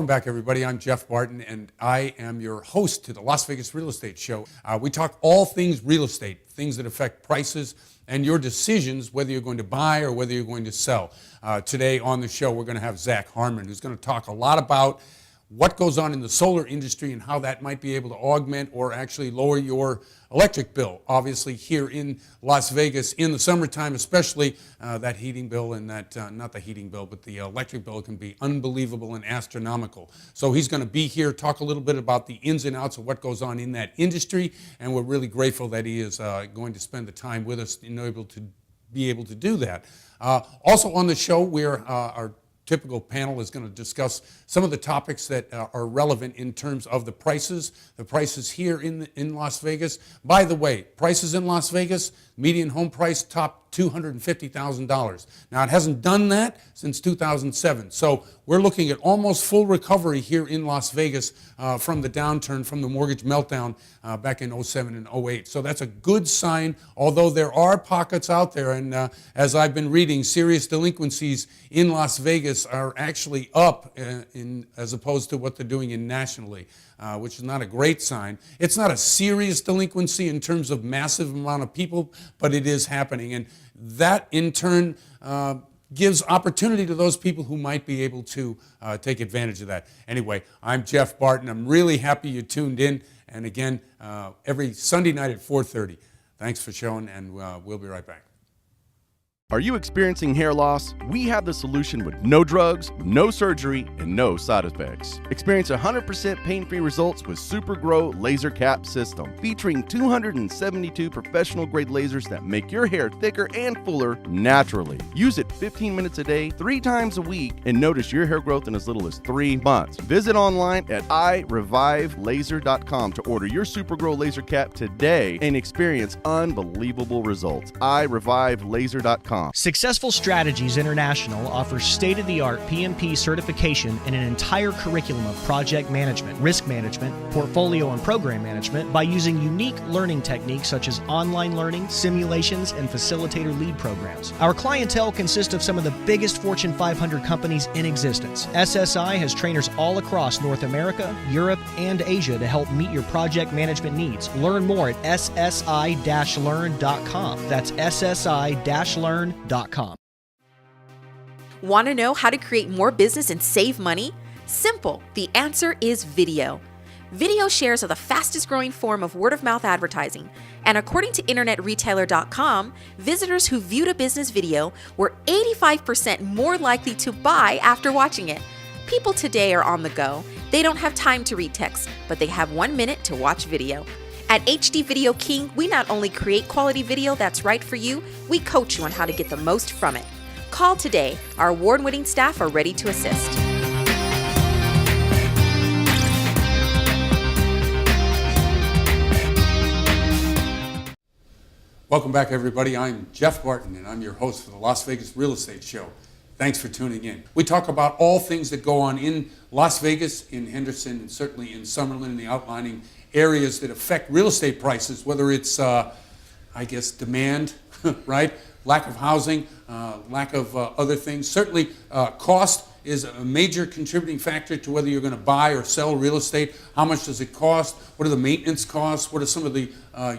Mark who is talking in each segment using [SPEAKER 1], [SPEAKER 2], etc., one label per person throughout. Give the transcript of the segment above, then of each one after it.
[SPEAKER 1] Welcome back, everybody. I'm Jeff Barton, and I am your host to the Las Vegas Real Estate Show. We talk all things real estate, things that affect prices and your decisions, whether you're going to buy or whether you're going to sell. Today on the show, we're going to have Zach Harmon, who's going to talk a lot about what goes on in the solar industry and how that might be able to augment or actually lower your electric bill. Obviously, here in Las Vegas, in the summertime especially, that heating bill and that, not the heating bill, but the electric bill can be unbelievable and astronomical. So he's going to be here, talk a little bit about the ins and outs of what goes on in that industry, and we're really grateful that he is going to spend the time with us and be able to do that. Also on the show, our typical panel is going to discuss some of the topics that are relevant in terms of the prices here in Las Vegas. By the way, prices in Las Vegas, median home price topped $250,000. Now, it hasn't done that since 2007. So we're looking at almost full recovery here in Las Vegas from the downturn, from the mortgage meltdown back in 07 and 08. So that's a good sign, although there are pockets out there. And as I've been reading, serious delinquencies in Las Vegas are actually up as opposed to what they're doing nationally. Which is not a great sign. It's not a serious delinquency in terms of massive amount of people, but it is happening. And that, in turn, gives opportunity to those people who might be able to take advantage of that. Anyway, I'm Jeff Barton. I'm really happy you tuned in. And again, every Sunday night at 4:30. Thanks for showing, and we'll be right back.
[SPEAKER 2] Are you experiencing hair loss? We have the solution with no drugs, no surgery, and no side effects. Experience 100% pain-free results with Super Grow Laser Cap System, featuring 272 professional-grade lasers that make your hair thicker and fuller naturally. Use it 15 minutes a day, 3 times a week, and notice your hair growth in as little as 3 months. Visit online at irevivelaser.com to order your Super Grow Laser Cap today and experience unbelievable results. irevivelaser.com.
[SPEAKER 3] Successful Strategies International offers state-of-the-art PMP certification and an entire curriculum of project management, risk management, portfolio and program management by using unique learning techniques such as online learning, simulations, and facilitator lead programs. Our clientele consists of some of the biggest Fortune 500 companies in existence. SSI has trainers all across North America, Europe, and Asia to help meet your project management needs. Learn more at ssi-learn.com. That's ssi-learn.com.
[SPEAKER 4] Want to know how to create more business and save money? Simple. The answer is video. Video shares are the fastest growing form of word-of-mouth advertising, and according to InternetRetailer.com, visitors who viewed a business video were 85% more likely to buy after watching it. People today are on the go. They don't have time to read text, but they have 1 minute to watch video. At HD Video King, we not only create quality video that's right for you, we coach you on how to get the most from it. Call today. Our award-winning staff are ready to assist.
[SPEAKER 1] Welcome back, everybody. I'm Jeff Barton, and I'm your host for the Las Vegas Real Estate Show. Thanks for tuning in. We talk about all things that go on in Las Vegas, in Henderson, and certainly in Summerlin, and the outlining areas that affect real estate prices, whether it's, demand, right? Lack of housing, lack of other things. Certainly, cost is a major contributing factor to whether you're going to buy or sell real estate. How much does it cost? What are the maintenance costs? What are some of the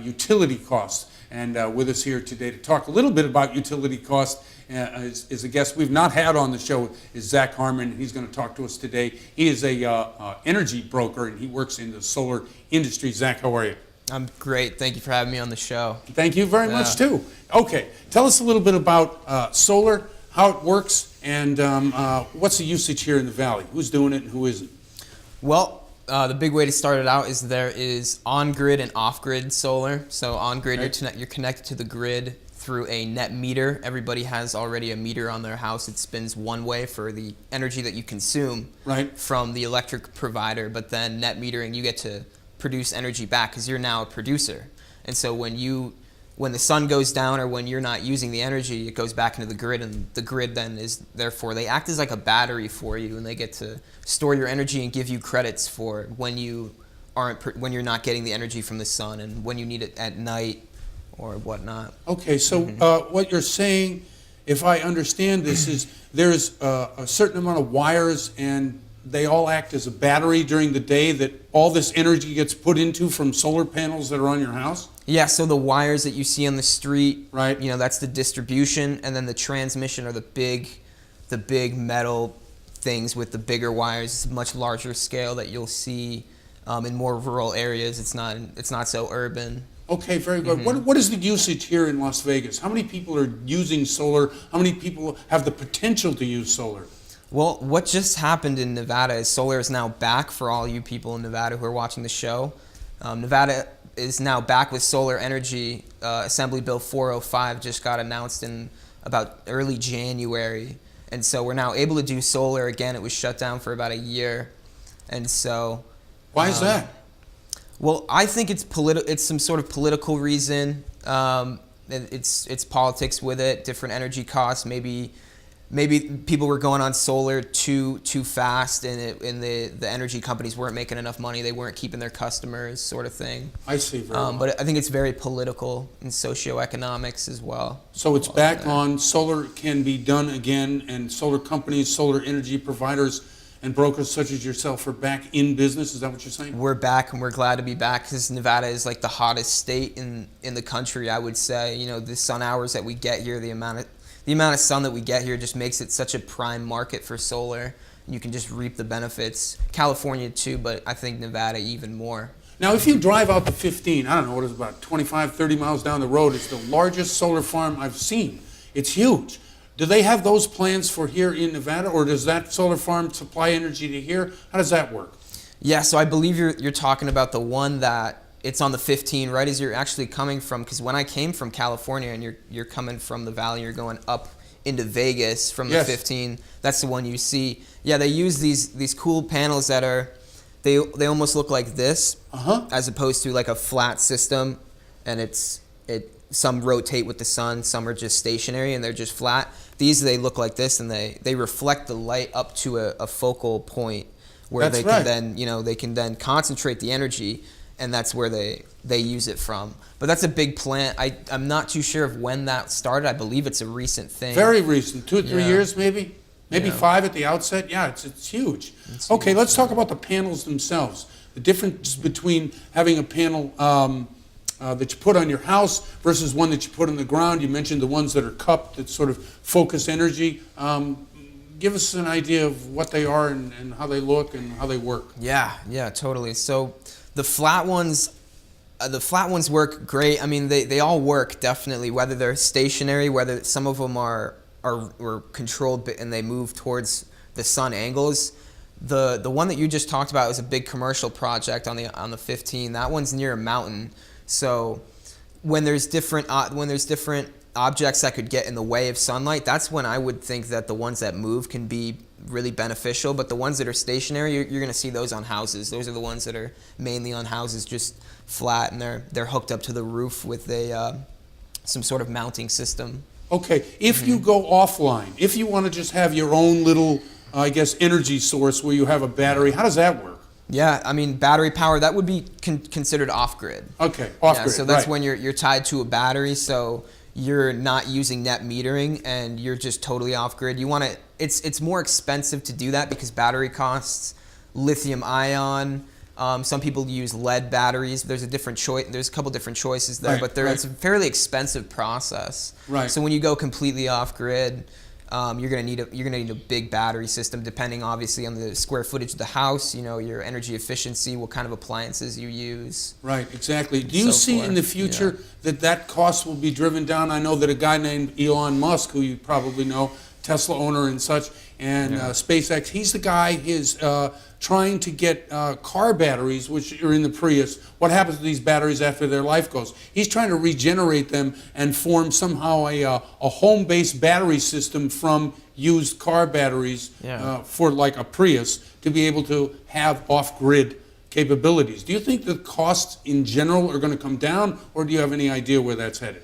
[SPEAKER 1] utility costs? And with us here today to talk a little bit about utility costs is a guest we've not had on the show, is Zach Harmon. He's going to talk to us today. He is a energy broker, and he works in the solar industry. Zach, how are you?
[SPEAKER 5] I'm great. Thank you for having me on the show.
[SPEAKER 1] Thank you very much, too. Okay, tell us a little bit about solar, how it works, and what's the usage here in the Valley? Who's doing it and who isn't?
[SPEAKER 5] Well, the big way to start it out is there is on-grid and off-grid solar. So on-grid, right, you're connected to the grid through a net meter. Everybody has already a meter on their house. It spins one way for the energy that you consume from the electric provider, but then net metering, you get to produce energy back because you're now a producer. And so when the sun goes down or when you're not using the energy, it goes back into the grid, and the grid then is, therefore, they act as like a battery for you, and they get to store your energy and give you credits for when you're not getting the energy from the sun and when you need it at night or whatnot.
[SPEAKER 1] Okay, so what you're saying, if I understand this, is there's a certain amount of wires and they all act as a battery during the day that all this energy gets put into from solar panels that are on your house?
[SPEAKER 5] Yeah, so the wires that you see on the street,
[SPEAKER 1] Right.
[SPEAKER 5] that's the distribution, and then the transmission are the big metal things with the bigger wires. It's a much larger scale that you'll see in more rural areas. It's not so urban.
[SPEAKER 1] Okay, very good. What is the usage here in Las Vegas? How many people are using solar? How many people have the potential to use solar?
[SPEAKER 5] Well, what just happened in Nevada is solar is now back for all you people in Nevada who are watching the show. Nevada is now back with solar energy. Assembly Bill 405 just got announced in about early January. And so we're now able to do solar again. It was shut down for about a year. And so...
[SPEAKER 1] Why is that?
[SPEAKER 5] Well, I think it's some sort of political reason. It's politics with it, different energy costs. Maybe people were going on solar too fast, and the energy companies weren't making enough money. They weren't keeping their customers, sort of thing.
[SPEAKER 1] I see. Very well.
[SPEAKER 5] But I think it's very political and socioeconomics as well.
[SPEAKER 1] So it's back on. Solar can be done again, and solar companies, solar energy providers, and brokers such as yourself are back in business. Is that what you're saying?
[SPEAKER 5] We're back, and we're glad to be back because Nevada is like the hottest state in the country, I would say. The sun hours that we get here, the amount of sun that we get here just makes it such a prime market for solar. You can just reap the benefits. California too, but I think Nevada even more.
[SPEAKER 1] Now, if you drive out to 15, I don't know, what is it, about 25, 30 miles down the road, it's the largest solar farm I've seen. It's huge. Do they have those plans for here in Nevada, or does that solar farm supply energy to here? How does that work?
[SPEAKER 5] Yeah, so I believe you're talking about the one that it's on the 15, right as you're actually coming from, because when I came from California and you're coming from the valley, you're going up into Vegas from the
[SPEAKER 1] Yes.
[SPEAKER 5] 15, that's the one you see. Yeah, they use these cool panels that are, they almost look like this, as opposed to like a flat system, and some rotate with the sun, some are just stationary and they're just flat. These, they look like this, and they reflect the light up to a focal point where
[SPEAKER 1] That's
[SPEAKER 5] they can
[SPEAKER 1] right.
[SPEAKER 5] then, they can then concentrate the energy, and that's where they use it from. But that's a big plant. I'm not too sure of when that started. I believe it's a recent thing.
[SPEAKER 1] Very recent, 2 or 3
[SPEAKER 5] Yeah.
[SPEAKER 1] years maybe? Maybe
[SPEAKER 5] Yeah.
[SPEAKER 1] 5 at the outset? Yeah, it's huge. Okay, let's talk about the panels themselves. The difference between having a panel that you put on your house versus one that you put on the ground. You mentioned the ones that are cupped that sort of focus energy. Give us an idea of what they are and how they look and how they work.
[SPEAKER 5] Yeah, totally. So the flat ones work great. I mean, they all work definitely, whether they're stationary, whether some of them are controlled and they move towards the sun angles. The one that you just talked about is a big commercial project on the 15. That one's near a mountain. So when there's different objects that could get in the way of sunlight, that's when I would think that the ones that move can be really beneficial. But the ones that are stationary, you're going to see those on houses. Those are the ones that are mainly on houses, just flat, and they're hooked up to the roof with some sort of mounting system.
[SPEAKER 1] Okay, if you go offline, if you want to just have your own little, energy source where you have a battery, how does that work?
[SPEAKER 5] Yeah, I mean, battery power, that would be considered off-grid.
[SPEAKER 1] Okay, off-grid,
[SPEAKER 5] so that's
[SPEAKER 1] right.
[SPEAKER 5] when you're tied to a battery, so you're not using net metering and you're just totally off-grid. It's more expensive to do that because battery costs, lithium ion, some people use lead batteries. There's a couple different choices there,
[SPEAKER 1] Right,
[SPEAKER 5] but
[SPEAKER 1] right.
[SPEAKER 5] it's a fairly expensive process.
[SPEAKER 1] Right.
[SPEAKER 5] So when you go completely off-grid, you're gonna need a big battery system, depending obviously on the square footage of the house, your energy efficiency, what kind of appliances you use.
[SPEAKER 1] Right, exactly. Do you see in the future
[SPEAKER 5] Yeah.
[SPEAKER 1] that cost will be driven down? I know that a guy named Elon Musk, who you probably know, Tesla owner and such, and SpaceX, he's the guy is trying to get car batteries, which are in the Prius. What happens to these batteries after their life goes? He's trying to regenerate them and form somehow a home-based battery system from used car batteries for like a Prius to be able to have off-grid capabilities. Do you think the costs in general are going to come down, or do you have any idea where that's headed?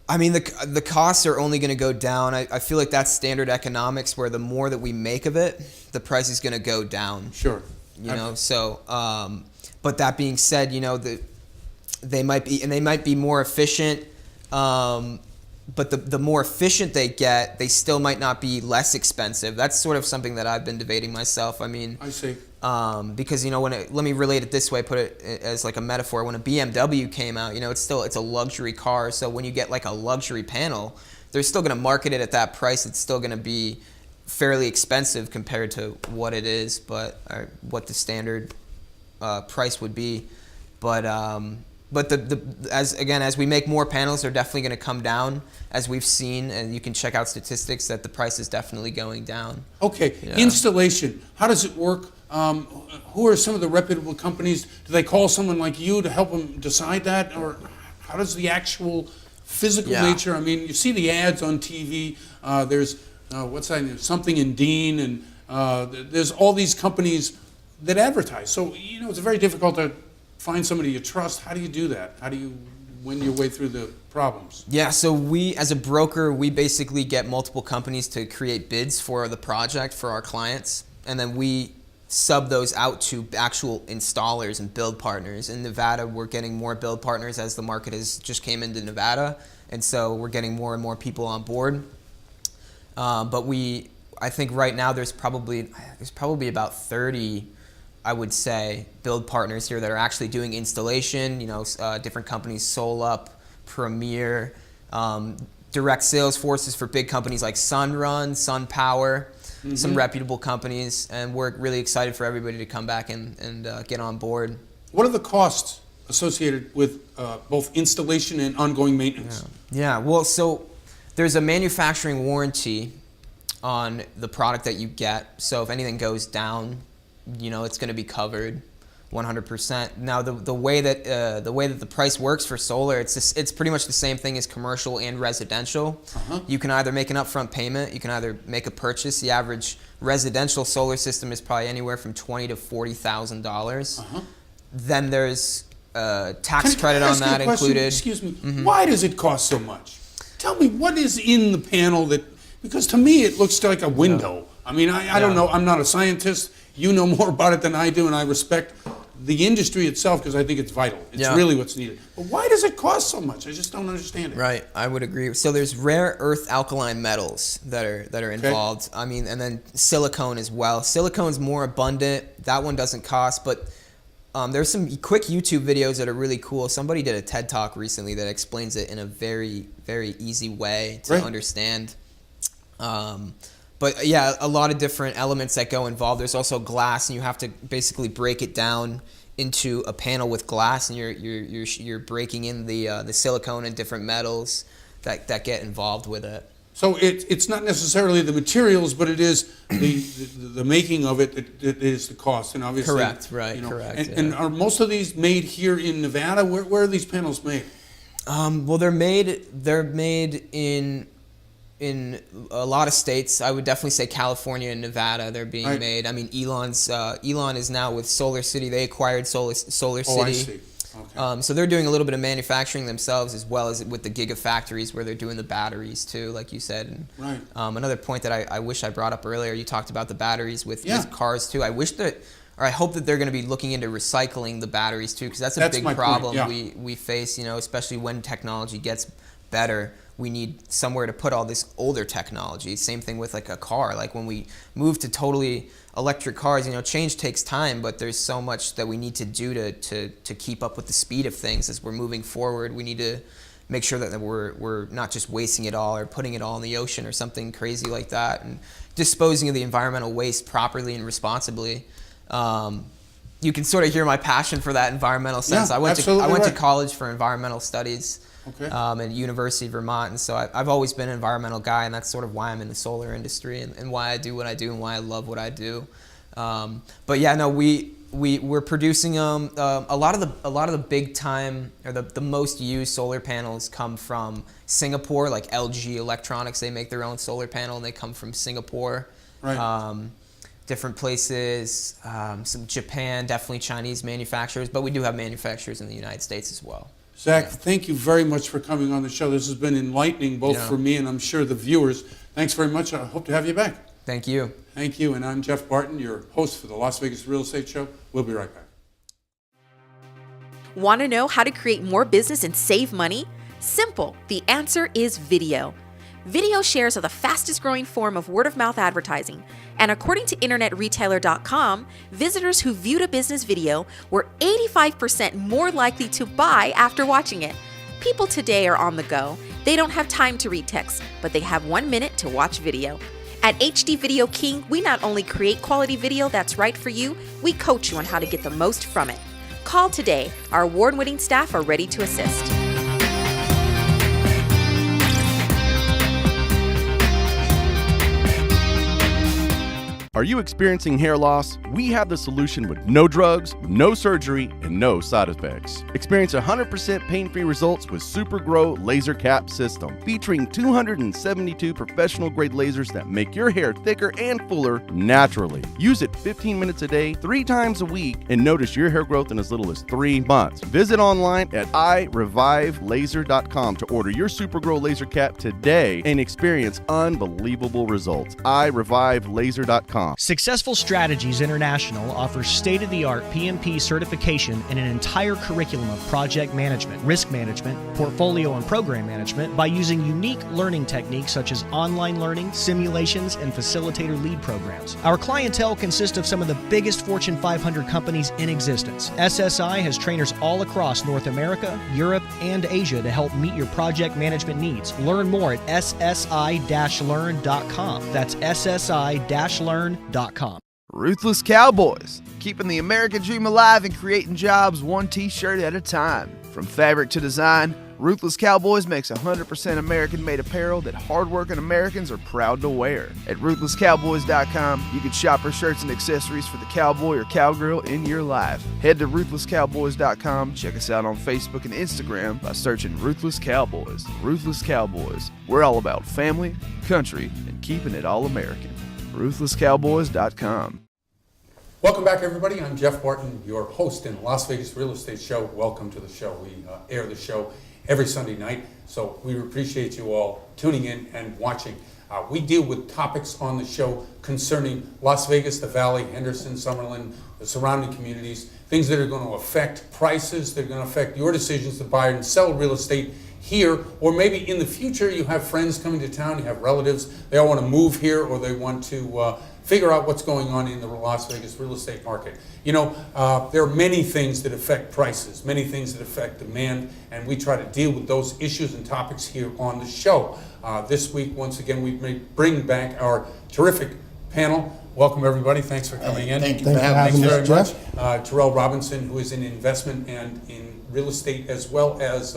[SPEAKER 5] I mean, the costs are only going to go down. I feel like that's standard economics, where the more that we make of it, the price is going to go down.
[SPEAKER 1] Sure.
[SPEAKER 5] So, but that being said, they might be more efficient. but the more efficient they get, they still might not be less expensive. That's sort of something that I've been debating myself. I mean,
[SPEAKER 1] I see.
[SPEAKER 5] Because let me relate it this way, put it as like a metaphor. When a BMW came out, it's a luxury car. So when you get like a luxury panel, they're still going to market it at that price. It's still going to be fairly expensive compared to what it is, or what the standard price would be. But as we make more panels, they're definitely going to come down, as we've seen, and you can check out statistics that the price is definitely going down.
[SPEAKER 1] Okay,
[SPEAKER 5] Yeah.
[SPEAKER 1] Installation, how does it work? Who are some of the reputable companies? Do they call someone like you to help them decide that? Or how does the actual physical nature, I mean, you see the ads on TV, there's, what's that name, Something in Dean, and there's all these companies that advertise. So, it's very difficult to find somebody you trust. How do you do that? How do you win your way through the problems?
[SPEAKER 5] Yeah, so we, as a broker, we basically get multiple companies to create bids for the project for our clients, and then we sub those out to actual installers and build partners. In Nevada, we're getting more build partners as the market has just came into Nevada, and so we're getting more and more people on board. But I think right now there's probably about 30, I would say, build partners here that are actually doing installation. Different companies, SolUp, Premier, direct sales forces for big companies like Sunrun, SunPower, some reputable companies, and we're really excited for everybody to come back and get on board.
[SPEAKER 1] What are the costs associated with both installation and ongoing maintenance?
[SPEAKER 5] Yeah, well, so there's a manufacturing warranty on the product that you get. So if anything goes down, it's going to be covered 100%. Now, the way that the price works for solar, it's pretty much the same thing as commercial and residential. You can either make an upfront payment, you can either make a purchase. The average residential solar system is probably anywhere from $20,000 to $40,000. Then there's tax credit on that included.
[SPEAKER 1] Excuse me. Why does it cost so much? Tell me, what is in the panel because to me it looks like a window. I mean, I don't know. I'm not a scientist. You know more about it than I do, and I respect the industry itself because I think it's vital. It's really what's needed. But why does it cost so much? I just don't understand it.
[SPEAKER 5] Right, I would agree. So there's rare earth alkaline metals that are involved. I mean, and then silicone as well. Silicone's more abundant. That one doesn't cost, but there's some quick YouTube videos that are really cool. Somebody did a TED Talk recently that explains it in a very, very easy way to understand. But yeah, a lot of different elements that go involved. There's also glass, and you have to basically break it down into a panel with glass, and you're breaking in the silicone and different metals that get involved with it.
[SPEAKER 1] So it's not necessarily the materials, but it is the making of it that is the cost, and obviously
[SPEAKER 5] correct, right, correct.
[SPEAKER 1] And are most of these made here in Nevada? Where are these panels made?
[SPEAKER 5] Well, they're made in a lot of states. I would definitely say California and Nevada, they're being made. I mean, Elon is now with Solar City. They acquired Solar City.
[SPEAKER 1] Oh, I see. Okay.
[SPEAKER 5] So they're doing a little bit of manufacturing themselves, as well as with the gigafactories where they're doing the batteries too, like you said. And, another point that I wish I brought up earlier, you talked about the batteries with cars too. I hope that they're going to be looking into recycling the batteries too, because that's a big problem we face, especially when technology gets better. We need somewhere to put all this older technology. Same thing with like a car. Like when we move to totally electric cars, change takes time, but there's so much that we need to do to keep up with the speed of things as we're moving forward. We need to make sure that we're not just wasting it all or putting it all in the ocean or something crazy like that, and disposing of the environmental waste properly and responsibly. You can sort of hear my passion for that environmental sense. I went to college for environmental studies. At University of Vermont, and so I've always been an environmental guy, and that's sort of why I'm in the solar industry and why I do what I do and why I love what I do. But yeah, no, we're producing a lot of the big time or the most used solar panels come from Singapore, like LG Electronics. They make their own solar panel, and they come from Singapore. Different places, some Japan, definitely Chinese manufacturers, but we do have manufacturers in the United States as well.
[SPEAKER 1] Zach, thank you very much for coming on the show. This has been enlightening both for me and I'm sure the viewers. Thanks very much. I hope to have you back.
[SPEAKER 5] Thank you.
[SPEAKER 1] Thank you. And I'm Jeff Barton, your host for the Las Vegas Real Estate Show. We'll be right back.
[SPEAKER 4] Want to know how to create more business and save money? Simple, the answer is video. Video shares are the fastest growing form of word-of-mouth advertising, and according to InternetRetailer.com, visitors who viewed a business video were 85% more likely to buy after watching it. People today are on the go. They don't have time to read text, but they have 1 minute to watch video. At HD Video King, we not only create quality video that's right for you, we coach you on how to get the most from it. Call today. Our award-winning staff are ready to assist.
[SPEAKER 2] Are you experiencing hair loss? We have the solution with no drugs, no surgery, and no side effects. Experience 100% pain-free results with Super Grow Laser Cap System, featuring 272 professional-grade lasers that make your hair thicker and fuller naturally. Use it 15 minutes a day, 3 times a week, and notice your hair growth in as little as 3 months. Visit online at irevivelaser.com to order your Super Grow Laser Cap today and experience unbelievable results. irevivelaser.com.
[SPEAKER 3] Successful Strategies International offers state-of-the-art PMP certification and an entire curriculum of project management, risk management, portfolio and program management by using unique learning techniques such as online learning, simulations, and facilitator lead programs. Our clientele consists of some of the biggest Fortune 500 companies in existence. SSI has trainers all across North America, Europe, and Asia to help meet your project management needs. Learn more at ssi-learn.com. That's ssi-learn.com.
[SPEAKER 6] Ruthless Cowboys, keeping the American dream alive and creating jobs one t-shirt at a time. From fabric to design, Ruthless Cowboys makes 100% American-made apparel that hardworking Americans are proud to wear. At RuthlessCowboys.com, you can shop for shirts and accessories for the cowboy or cowgirl in your life. Head to RuthlessCowboys.com, check us out on Facebook and Instagram by searching Ruthless Cowboys. Ruthless Cowboys, we're all about family, country, and keeping it all American. RuthlessCowboys.com.
[SPEAKER 1] Welcome back, everybody. I'm Jeff Barton, your host in the Las Vegas Real Estate Show. Welcome to the show. We air the show every Sunday night, so we appreciate you all tuning in and watching. We deal with topics on the show concerning Las Vegas, the Valley, Henderson, Summerlin, the surrounding communities, things that are going to affect prices, that are going to affect your decisions to buy and sell real estate here, or maybe in the future you have friends coming to town, you have relatives, they all want to move here, or they want to figure out what's going on in the Las Vegas real estate market. You know, there are many things that affect prices, many things that affect demand, and we try to deal with those issues and topics here on the show. This week, once again, we bring back our terrific panel. Welcome, everybody. Thanks for coming in.
[SPEAKER 7] Thank you for having us,
[SPEAKER 1] Thanks very much. Terrell Robinson, who is in investment and in real estate, as well as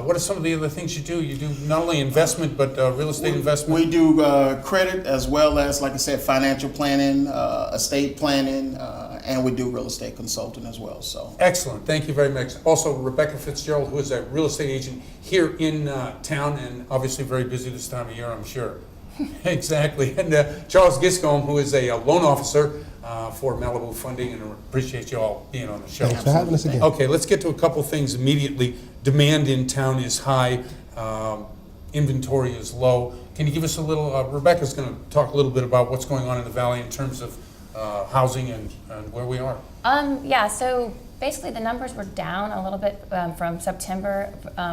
[SPEAKER 1] what are some of the other things you do? You do not only investment, but real estate investment?
[SPEAKER 7] We do credit as well as, like I said, financial planning, estate planning, and we do real estate consulting as well. So
[SPEAKER 1] excellent. Thank you very much. Also, Rebecca Fitzgerald, who is a real estate agent here in town, and obviously very busy this time of year, I'm sure. Exactly. And Charles Giscombe, who is a loan officer for Malibu Funding, and I appreciate you all being on the show.
[SPEAKER 8] Thanks for having us again.
[SPEAKER 1] Okay, let's get to a couple things immediately. Demand in town is high. Inventory is low. Can you give us a little, Rebecca's going to talk a little bit about what's going on in the Valley in terms of housing and where we are.
[SPEAKER 9] Yeah, so basically the numbers were down a little bit from September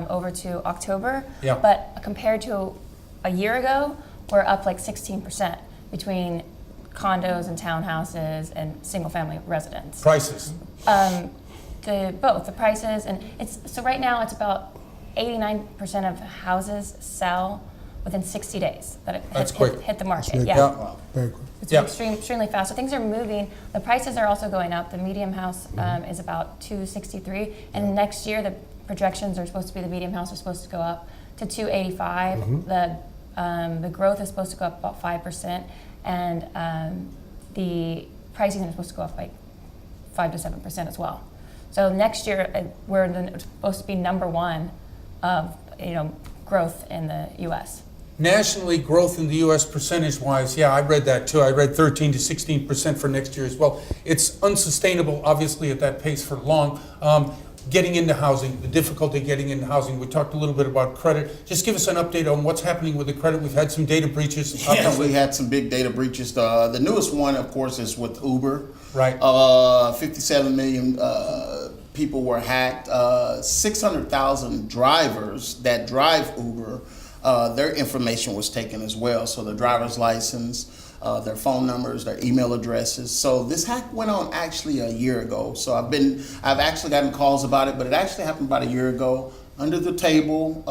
[SPEAKER 9] over to October.
[SPEAKER 1] Yeah.
[SPEAKER 9] But compared to a year ago, we're up like 16% between condos and townhouses and single-family residents.
[SPEAKER 1] Prices.
[SPEAKER 9] Both the prices, and so right now it's about 89% of houses sell within 60 days that it hit the market.
[SPEAKER 8] That's
[SPEAKER 9] Yeah.
[SPEAKER 8] Wow. Very quick.
[SPEAKER 9] It's extremely fast. So things are moving. The prices are also going up. The medium house is about $263, and next year the projections are supposed to be the medium house is supposed to go up to $285. The growth is supposed to go up about 5%, and the pricing is supposed to go up by 5 to 7% as well. So next year we're supposed to be number one of growth in the U.S.
[SPEAKER 1] Nationally, growth in the U.S. percentage-wise, yeah, I read that too. I read 13 to 16% for next year as well. It's unsustainable, obviously, at that pace for long. Getting into housing, the difficulty getting into housing. We talked a little bit about credit. Just give us an update on what's happening with the credit. We've had some data breaches.
[SPEAKER 7] yeah, we had some big data breaches. The newest one, of course, is with Uber.
[SPEAKER 1] Right.
[SPEAKER 7] 57 million people were hacked. 600,000 drivers that drive Uber, their information was taken as well. So their driver's license, their phone numbers, their email addresses. So this hack went on actually a year ago. So I've actually gotten calls about it, but it actually happened about a year ago. Under the table,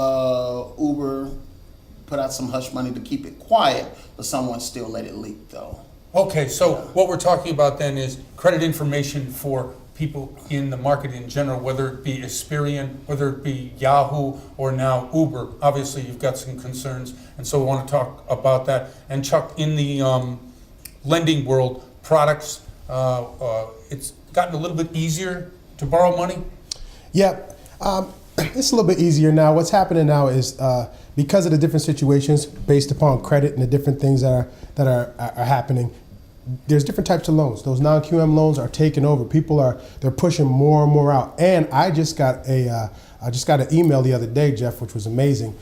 [SPEAKER 7] Uber put out some hush money to keep it quiet, but someone still let it leak though.
[SPEAKER 1] Okay, so what we're talking about then is credit information for people in the market in general, whether it be Experian, whether it be Yahoo, or now Uber. Obviously, you've got some concerns, and so we want to talk about that. And Chuck, in the lending world, products, it's gotten a little bit easier to borrow money?
[SPEAKER 8] Yep. It's a little bit easier now. What's happening now is because of the different situations based upon credit and the different things that are happening, there's different types of loans. Those non-QM loans are taking over. They're pushing more and more out. And I just got an email the other day, Jeff, which was amazing.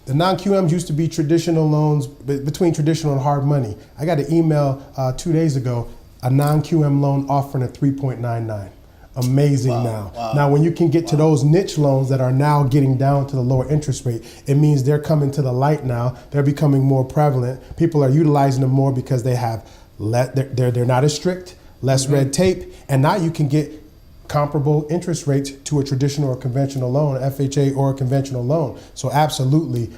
[SPEAKER 8] The non-QMs used to be traditional loans, between traditional and hard money. I got an email 2 days ago, a non-QM loan offering a 3.99. Amazing. Wow. Now, when you can get to those niche loans that are now getting down to the lower interest rate, it means they're coming to the light now. They're becoming more prevalent. People are utilizing them more because they have they're not as strict, less red tape, and now you can get comparable interest rates to a traditional or conventional loan, FHA or a conventional loan. So absolutely,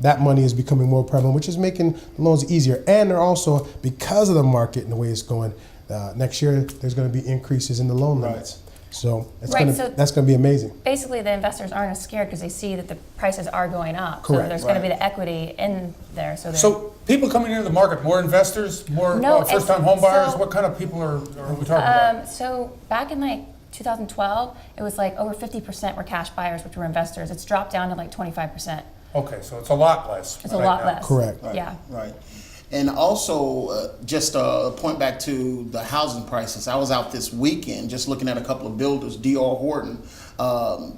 [SPEAKER 8] that money is becoming more prevalent, which is making the loans easier. And they're also, because of the market and the way it's going, next year there's going to be increases in the loan limits. So that's going to be amazing.
[SPEAKER 9] Basically, the investors aren't as scared because they see that the prices are going up.
[SPEAKER 8] Correct.
[SPEAKER 9] So there's going to be the equity in there.
[SPEAKER 1] So people coming into the market, more investors, more first-time home buyers. What kind of people are we talking about?
[SPEAKER 9] So back in like 2012, it was like over 50% were cash buyers, which were investors. It's dropped down to like 25%.
[SPEAKER 1] Okay, so it's a lot less.
[SPEAKER 9] It's a lot less.
[SPEAKER 8] Correct.
[SPEAKER 7] Right,
[SPEAKER 9] Yeah.
[SPEAKER 7] Right. And also, just a point back to the housing prices. I was out this weekend just looking at a couple of builders, D.R. Horton.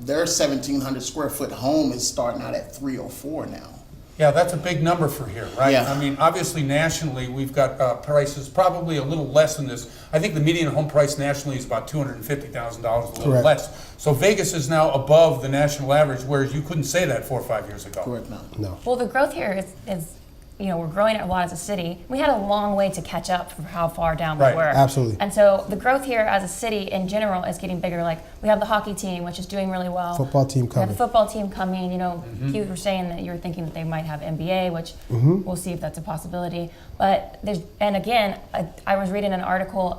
[SPEAKER 7] Their 1,700 square foot home is starting out at $304 now.
[SPEAKER 1] Yeah, that's a big number for here, right?
[SPEAKER 7] Yeah.
[SPEAKER 1] I mean, obviously, nationally, we've got prices probably a little less than this. I think the median home price nationally is about $250,000, a little
[SPEAKER 8] Correct.
[SPEAKER 1] less. So Vegas is now above the national average, whereas you couldn't say that 4 or 5 years ago.
[SPEAKER 7] Correct.
[SPEAKER 8] No.
[SPEAKER 9] Well, the growth here is we're growing a lot as a city. We had a long way to catch up for how far down we
[SPEAKER 1] Right.
[SPEAKER 9] were.
[SPEAKER 8] Absolutely.
[SPEAKER 9] And so the growth here as a city in general is getting bigger. Like we have the hockey team, which is doing really well.
[SPEAKER 8] Football team
[SPEAKER 9] We have
[SPEAKER 8] coming.
[SPEAKER 9] the football team coming. You were saying that you were thinking that they might have NBA, which we'll see if that's a possibility. But I was reading an article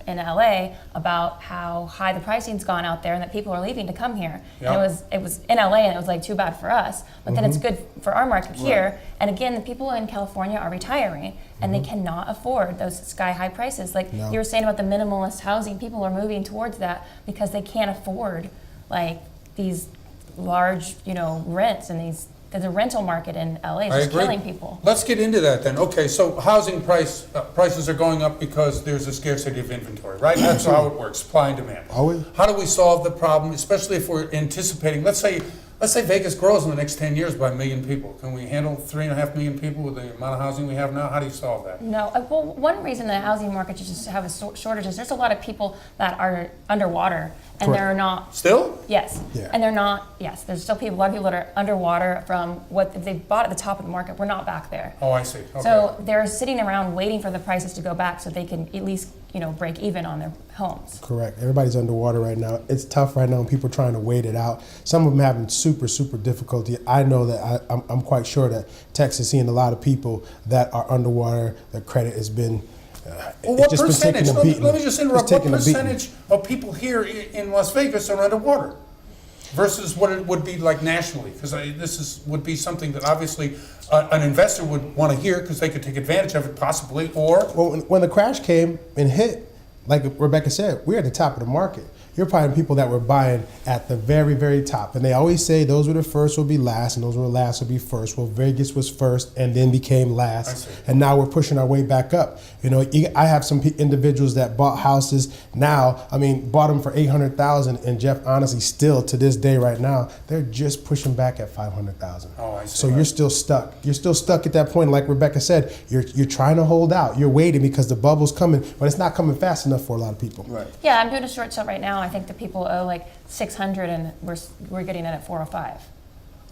[SPEAKER 9] in LA about how high the pricing's gone out there and that people are leaving to come here.
[SPEAKER 1] Yeah.
[SPEAKER 9] And it was in LA and it was like too bad for us. But then it's good for our market here. And again, the people in California are retiring and they cannot afford those sky high prices. Like you were saying about the minimalist housing, people are moving towards that because they can't afford like these large, rents and the rental market in LA is just killing people.
[SPEAKER 1] Let's get into that then. Okay, so housing prices are going up because there's a scarcity of inventory, right? That's how it works, supply and demand.
[SPEAKER 8] Always.
[SPEAKER 1] How do we solve the problem, especially if we're anticipating, let's say Vegas grows in the next 10 years by 1 million people. Can we handle 3.5 million people with the amount of housing we have now? How do you solve that?
[SPEAKER 9] No, well, one reason the housing market just have a shortage is there's a lot of people that are underwater and
[SPEAKER 8] Correct.
[SPEAKER 9] they're not.
[SPEAKER 1] Still?
[SPEAKER 9] Yes.
[SPEAKER 8] Yeah.
[SPEAKER 9] And they're not. Yes, there's still a lot of people that are underwater from what if they bought at the top of the market. We're not back there.
[SPEAKER 1] Oh, I see. Okay.
[SPEAKER 9] So they're sitting around waiting for the prices to go back so they can at least break even on their homes.
[SPEAKER 8] Correct. Everybody's underwater right now. It's tough right now and people are trying to wait it out. Some of them having super, super difficulty. I know that I'm quite sure that Texas is seeing a lot of people that are underwater. Their credit has been
[SPEAKER 1] what
[SPEAKER 8] just
[SPEAKER 1] percentage?
[SPEAKER 8] been taking a beating.
[SPEAKER 1] Let me just interrupt.
[SPEAKER 8] It's
[SPEAKER 1] What
[SPEAKER 8] taking a beating.
[SPEAKER 1] percentage of people here in Las Vegas are underwater versus what it would be like nationally? Because would be something that obviously an investor would want to hear because they could take advantage of it possibly, or...
[SPEAKER 8] Well, when the crash came and hit, like Rebecca said, we're at the top of the market. You're probably people that were buying at the very, very top. And they always say those were the first will be last and those were the last will be first. Well, Vegas was first and then became last. And now we're pushing our way back up. I have some individuals that bought houses now, bought them for $800,000 and Jeff, honestly, still to this day right now, they're just pushing back at $500,000.
[SPEAKER 1] Oh, I see.
[SPEAKER 8] So you're still stuck. You're still stuck at that point. Like Rebecca said, you're trying to hold out. You're waiting because the bubble's coming, but it's not coming fast enough enough for a lot of people.
[SPEAKER 7] Right.
[SPEAKER 9] Yeah, I'm doing a short sale right now. I think the people owe like 600 and we're getting it at 405.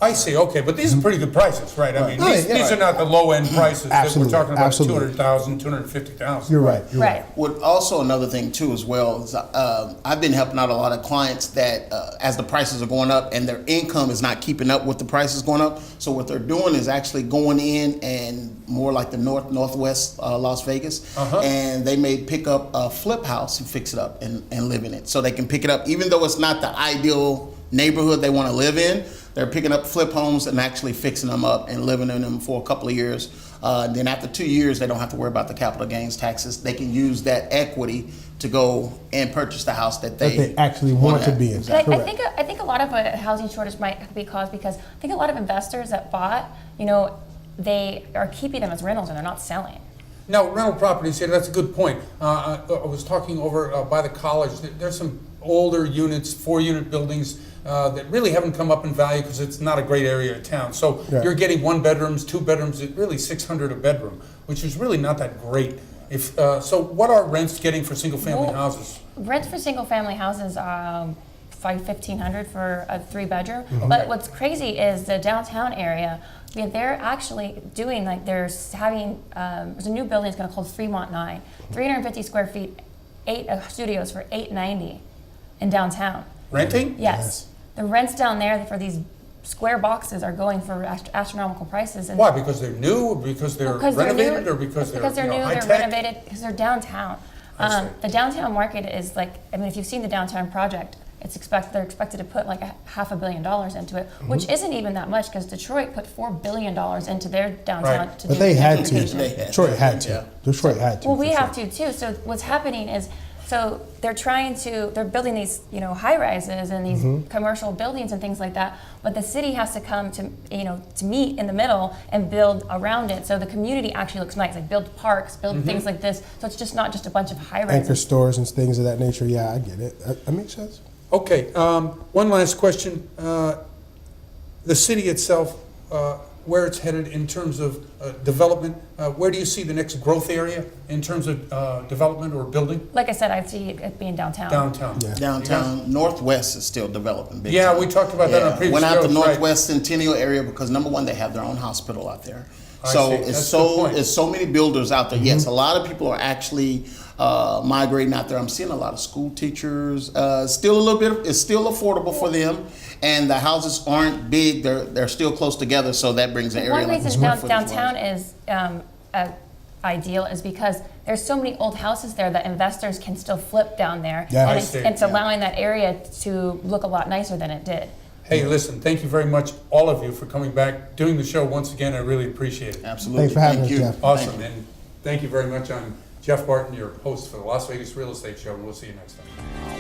[SPEAKER 1] I see. Okay, but these are pretty good prices, right? I mean,
[SPEAKER 8] Right.
[SPEAKER 1] these are not the low-end prices that we're
[SPEAKER 8] Absolutely.
[SPEAKER 1] talking about.
[SPEAKER 8] Absolutely.
[SPEAKER 1] 200,000, 250,000.
[SPEAKER 8] You're right. You're
[SPEAKER 9] Right.
[SPEAKER 7] Well, also another thing too as well is I've been helping out a lot of clients that as the prices are going up and their income is not keeping up with the prices going up. So what they're doing is actually going in and more like the northwest Las Vegas, and they may pick up a flip house and fix it up and live in it. So they can pick it up even though it's not the ideal neighborhood they want to live in. They're picking up flip homes and actually fixing them up and living in them for a couple of years. Then after 2 years, they don't have to worry about the capital gains taxes. They can use that equity to go and purchase the house that they
[SPEAKER 8] actually want to be in.
[SPEAKER 7] Exactly.
[SPEAKER 9] I think a lot of a housing shortage might be caused because I think a lot of investors that bought, they are keeping them as rentals and they're not selling.
[SPEAKER 1] Now, rental properties here, that's a good point. I was talking over by the college. There's some older units, 4-unit buildings that really haven't come up in value because it's not a great area of town. So you're getting 1 bedrooms, 2 bedrooms, really $600 a bedroom, which is really not that great. So what are rents getting for single-family houses?
[SPEAKER 9] Rents for single-family houses, $1,500 for a 3-bedroom. But what's crazy is the downtown area. They're actually doing there's a new building. It's going to called Fremont 9, 350 square feet, 8 studios for $890 in downtown.
[SPEAKER 1] Renting?
[SPEAKER 9] Yes. The rents down there for these square boxes are going for astronomical prices. And
[SPEAKER 1] Why? Because they're new, or because they're renovated, or because
[SPEAKER 9] they're new,
[SPEAKER 1] high
[SPEAKER 9] they're
[SPEAKER 1] tech?
[SPEAKER 9] renovated, because they're downtown. The downtown market is if you've seen the downtown project, they're expected to put like $500 million into it, which isn't even that much because Detroit put $4 billion into their downtown.
[SPEAKER 1] Right.
[SPEAKER 9] To
[SPEAKER 8] But
[SPEAKER 9] do
[SPEAKER 8] they had to.
[SPEAKER 9] beautification.
[SPEAKER 8] Detroit had to.
[SPEAKER 7] Yeah.
[SPEAKER 8] Detroit had to.
[SPEAKER 9] Well, we
[SPEAKER 8] for
[SPEAKER 9] have
[SPEAKER 8] sure.
[SPEAKER 9] to too. So what's happening is, they're building these, high rises and these commercial buildings and things like that. But the city has to come to meet in the middle and build around it. So the community actually looks nice, like build parks, build things like this. So it's just not just a bunch of high rises.
[SPEAKER 8] Anchor stores and things of that nature. Yeah, I get it. That makes sense.
[SPEAKER 1] Okay, one last question. The city itself, where it's headed in terms of development, where do you see the next growth area in terms of development or building?
[SPEAKER 9] Like I said, I see it being downtown.
[SPEAKER 1] Downtown.
[SPEAKER 8] Yeah.
[SPEAKER 7] Downtown Northwest is still developing big
[SPEAKER 1] Yeah,
[SPEAKER 7] time.
[SPEAKER 1] we talked about that on a previous
[SPEAKER 7] Went out
[SPEAKER 1] show,
[SPEAKER 7] to
[SPEAKER 1] right.
[SPEAKER 7] Northwest Centennial area because number one, they have their own hospital out there.
[SPEAKER 1] I
[SPEAKER 7] So
[SPEAKER 1] see.
[SPEAKER 7] it's
[SPEAKER 1] That's a good point.
[SPEAKER 7] it's so many builders out there. Yes, a lot of people are actually migrating out there. I'm seeing a lot of school teachers. It's still affordable for them, and the houses aren't big. They're still close together, so that brings the area.
[SPEAKER 9] One
[SPEAKER 7] like
[SPEAKER 9] reason
[SPEAKER 7] square footage
[SPEAKER 9] downtown
[SPEAKER 7] wise.
[SPEAKER 9] is ideal is because there's so many old houses there that investors can still flip down there,
[SPEAKER 8] Yeah.
[SPEAKER 9] and
[SPEAKER 8] I
[SPEAKER 9] it's,
[SPEAKER 1] see.
[SPEAKER 9] it's allowing that area to look a lot nicer than it did.
[SPEAKER 1] Hey, listen, thank you very much, all of you, for coming back, doing the show once again. I really appreciate it.
[SPEAKER 7] Absolutely.
[SPEAKER 8] Thanks for having
[SPEAKER 7] Thank
[SPEAKER 8] us,
[SPEAKER 7] you.
[SPEAKER 8] Jeff.
[SPEAKER 1] Awesome, and thank you very much. I'm Jeff Barton, your host for the Las Vegas Real Estate Show, and we'll see you next time.